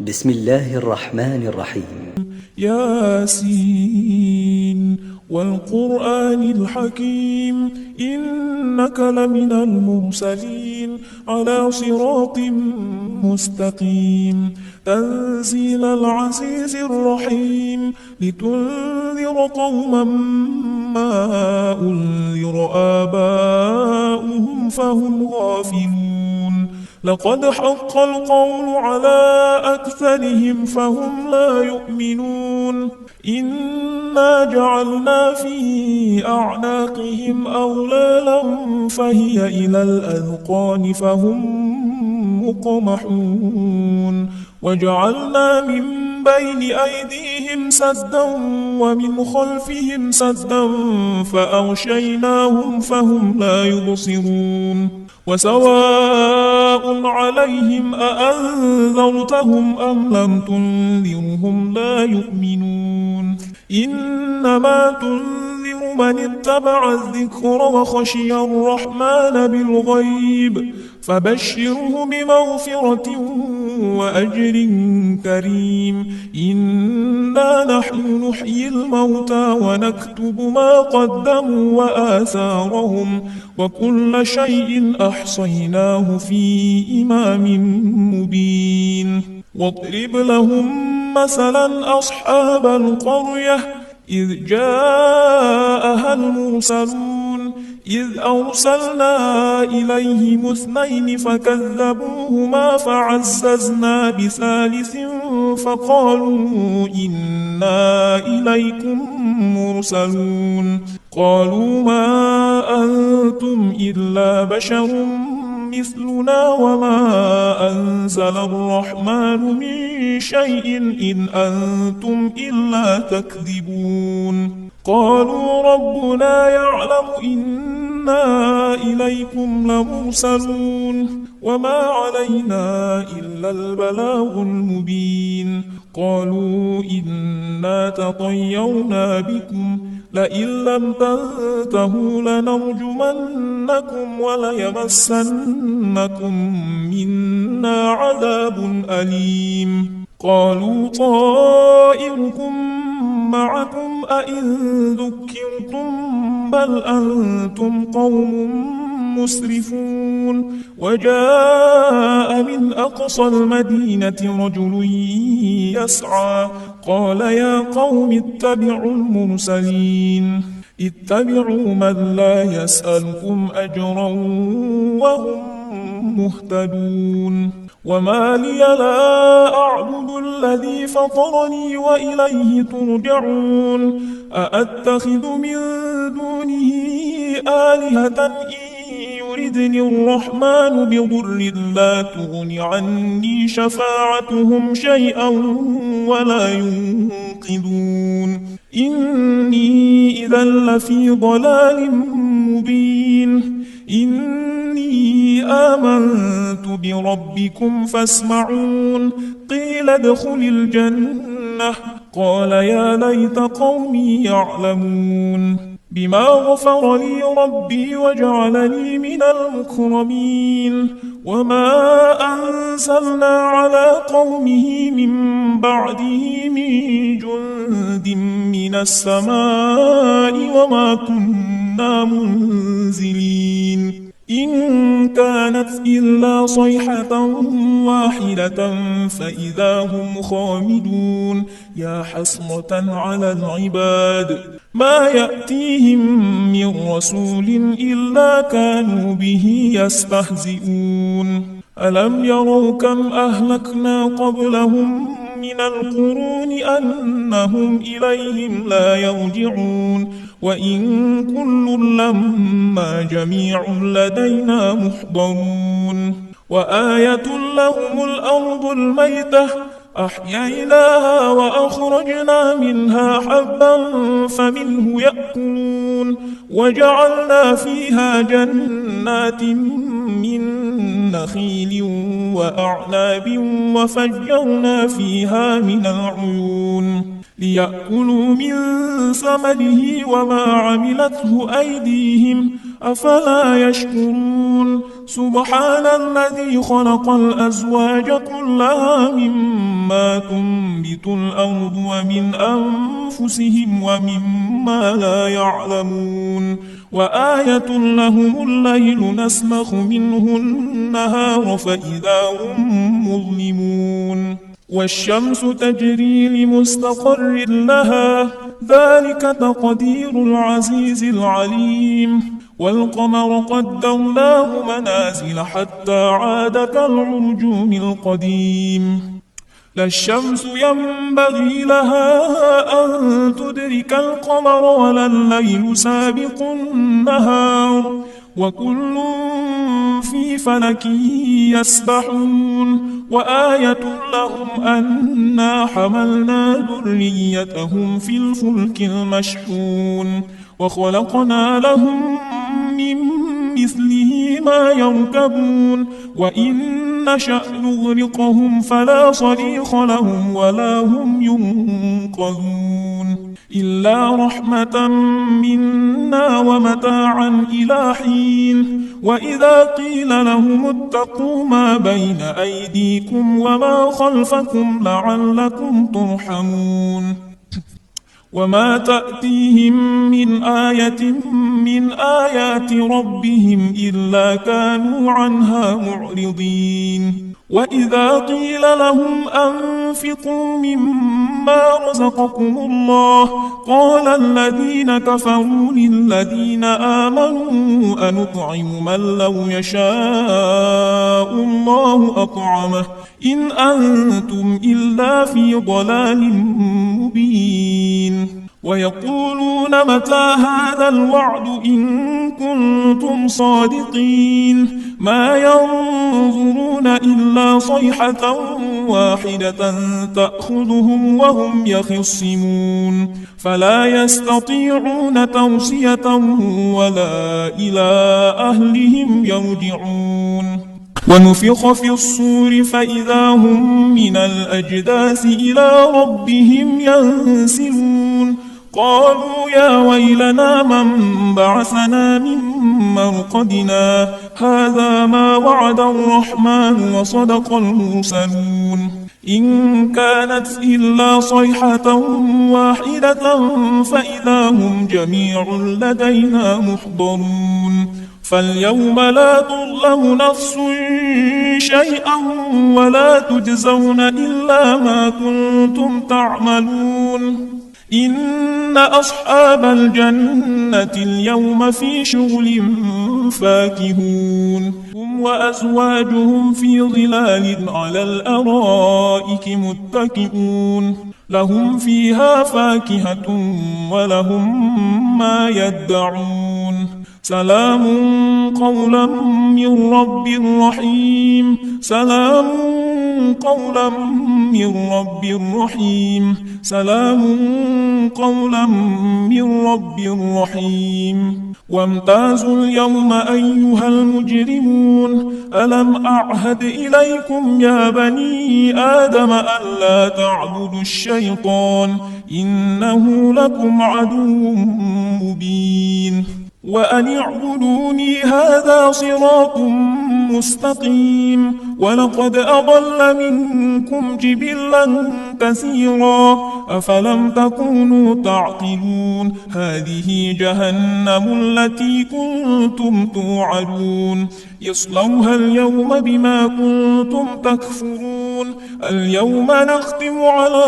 بسم الله الرحمن الرحيم. ياسين والقرآن الحكيم إنك لمن المرسلين على صراط مستقيم تنزيل العزيز الرحيم لتنذر قوما ما أنذر آباؤهم فهم غافلون لقد حق القول على أكثرهم فهم لا يؤمنون إنا جعلنا في أعناقهم أغلالا فهي إلى الأذقان فهم مقمحون وجعلنا من بين أيديهم سدا ومن خلفهم سدا فأغشيناهم فهم لا يبصرون وسواء عليهم أأنذرتهم أم لم تنذرهم لا يؤمنون إنما تنذر من اتبع الذكر وخشي الرحمن بالغيب فبشره بمغفرة وأجر كريم إنا نحن نحيي الموتى ونكتب ما قدموا وآثارهم وكل شيء أحصيناه في إمام مبين واضرب لهم مثلا أصحاب القرية إذ جاءها المرسلون إذ أرسلنا إليهم اثنين فكذبوهما فعززنا بثالث فقالوا إنا إليكم مرسلون قالوا ما أنتم إلا بشر مثلنا وما أنزل الرحمن من شيء إن أنتم إلا تكذبون قالوا ربنا يعلم إنا إليكم لمرسلون وما علينا إلا البلاغ المبين قالوا إنا تطيرنا بكم لئن لم تنتهوا لنرجمنكم وليمسنكم منا عذاب أليم قالوا طائركم معكم أئن ذكرتم بل أنتم قوم مسرفون وجاء من أقصى المدينة رجل يسعى قال يا قوم اتبعوا المرسلين اتبعوا من لا يسألكم أجرا وهم مهتدون وما لي لا أعبد الذي فطرني وإليه ترجعون أأتخذ من دونه آلهة إن يردني الرحمن بضر لا تغن عني شفاعتهم شيئا ولا ينقذون إني إذا لفي ضلال مبين إني آمنت بربكم فاسمعون قيل ادخل الجنة قال يا ليت قومي يعلمون بما غفر لي ربي وجعلني من المكرمين وما أنزلنا على قومه من بعده من جند من السماء وما كنا منزلين إن كانت إلا صيحة واحدة فإذا هم خامدون يا حسرة على العباد ما يأتيهم من رسول إلا كانوا به يستهزئون ألم يروا كم أهلكنا قبلهم من القرون أنهم إليهم لا يرجعون وإن كل لما جميع لدينا محضرون وآية لهم الأرض الميتة أحييناها وأخرجنا منها حبا فمنه يأكلون وجعلنا فيها جنات من نخيل وأعناب وفجرنا فيها من العيون ليأكلوا من ثمره وما عملته أيديهم أفلا يشكرون سبحان الذي خلق الأزواج كلها مما تنبت الأرض ومن أنفسهم ومما لا يعلمون وآية لهم الليل نسلخ منه النهار فإذا هم مظلمون والشمس تجري لمستقر لها ذلك تقدير العزيز العليم والقمر قدرناه منازل حتى عاد كالعرجون القديم لا الشمس ينبغي لها أن تدرك القمر ولا الليل سابق النهار وكل في فلك يسبحون وآية لهم أنا حملنا ذريتهم في الفلك المشحون وخلقنا لهم من مثله ما يركبون وإن نشأ نغرقهم فلا صريخ لهم ولا هم ينقذون إلا رحمة منا ومتاعا إلى حين وإذا قيل لهم اتقوا ما بين أيديكم وما خلفكم لعلكم ترحمون وما تأتيهم من آية من آيات ربهم إلا كانوا عنها معرضين وإذا قيل لهم أنفقوا مما رزقكم الله قال الذين كفروا للذين آمنوا أنطعم من لو يشاء الله أطعمه إن أنتم إلا في ضلال مبين ويقولون متى هذا الوعد إن كنتم صادقين ما ينظرون إلا صيحة واحدة تأخذهم وهم يخصمون فلا يستطيعون توصية ولا إلى أهلهم يرجعون ونفخ في الصور فإذا هم من الأجداث إلى ربهم ينسلون قالوا يا ويلنا من بعثنا من مرقدنا هذا ما وعد الرحمن وصدق المرسلون إن كانت إلا صيحة واحدة فإذا هم جميع لدينا محضرون فاليوم لا تظلم نفس شيئا ولا تجزون إلا ما كنتم تعملون إن أصحاب الجنة اليوم في شغل فاكهون هم وأزواجهم في ظلال على الأرائك متكئون لهم فيها فاكهة ولهم ما يدعون سلام قولا من رب رحيم سلام قولا من رب رحيم سلام قولا من رب رحيم وامتازوا اليوم أيها المجرمون ألم أعهد إليكم يا بني آدم ألا تعبدوا الشيطان إنه لكم عدو مبين وأن اعبدوني هذا صراط مستقيم ولقد أضل منكم جبلا كثيرا أفلم تكونوا تعقلون هذه جهنم التي كنتم توعدون يصلوها اليوم بما كنتم تكفرون اليوم نختم على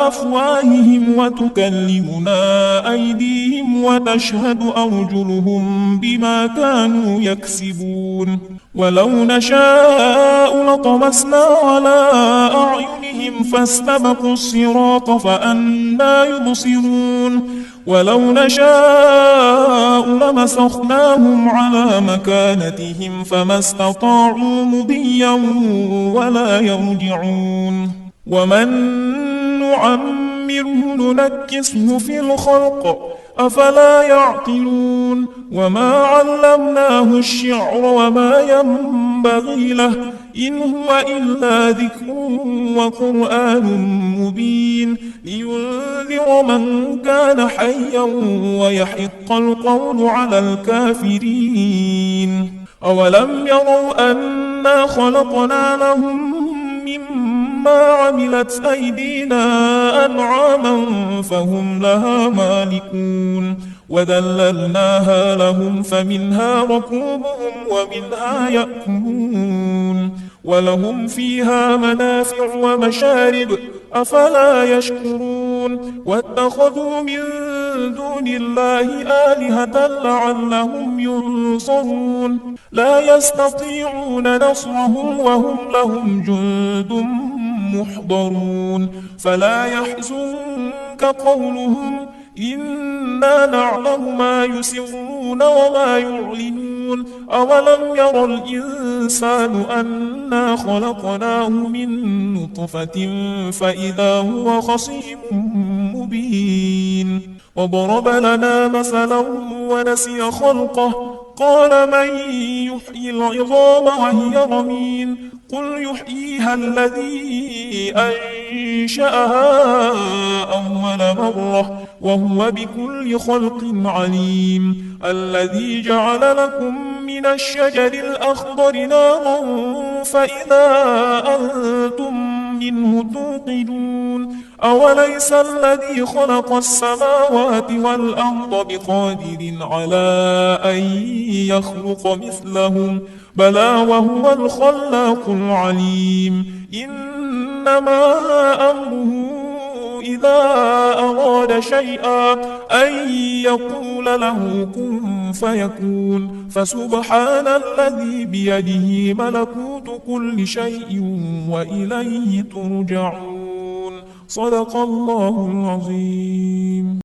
أفواههم وتكلمنا أيديهم وتشهد أرجلهم بما كانوا يكسبون ولو نشاء لطمسنا على أعينهم فاستبقوا الصراط فأنى يبصرون ولو نشاء لمسخناهم على مكانتهم فما استطاعوا مضيا ولا يرجعون ومن نعمره ننكسه في الخلق أفلا يعقلون وما علمناه الشعر وما ينبغي له إن هو إلا ذكر وقرآن مبين لينذر من كان حيا ويحق القول على الكافرين. أولم يروا أنا خلقنا لهم مما عملت أيدينا أنعاما فهم لها مالكون وذللناها لهم فمنها ركوبهم ومنها يأكلون ولهم فيها منافع ومشارب أفلا يشكرون واتخذوا من دون الله آلهة لعلهم ينصرون لا يستطيعون نصرهم وهم لهم جند محضرون فلا يحزنك قولهم إنا نعلم ما يسرون وما يعلنون أولم ير الإنسان أنا خلقناه من نطفة فإذا هو خصيم مبين وضرب لنا مثلا ونسي خلقه قال من يحيي العظام وهي رميم قل يحييها الذي أنشأها أول مرة وهو بكل خلق عليم الذي جعل لكم من الشجر الأخضر نارا فإذا أنتم منه توقدون أوليس الذي خلق السماوات والأرض بقادر على أن يخلق مثلهم بلى وهو الخلاق العليم إنما أمره إذا أراد شيئا أن يقول له كن فيكون فسبحان الذي بيده ملكوت كل شيء وإليه ترجعون صدق الله العظيم.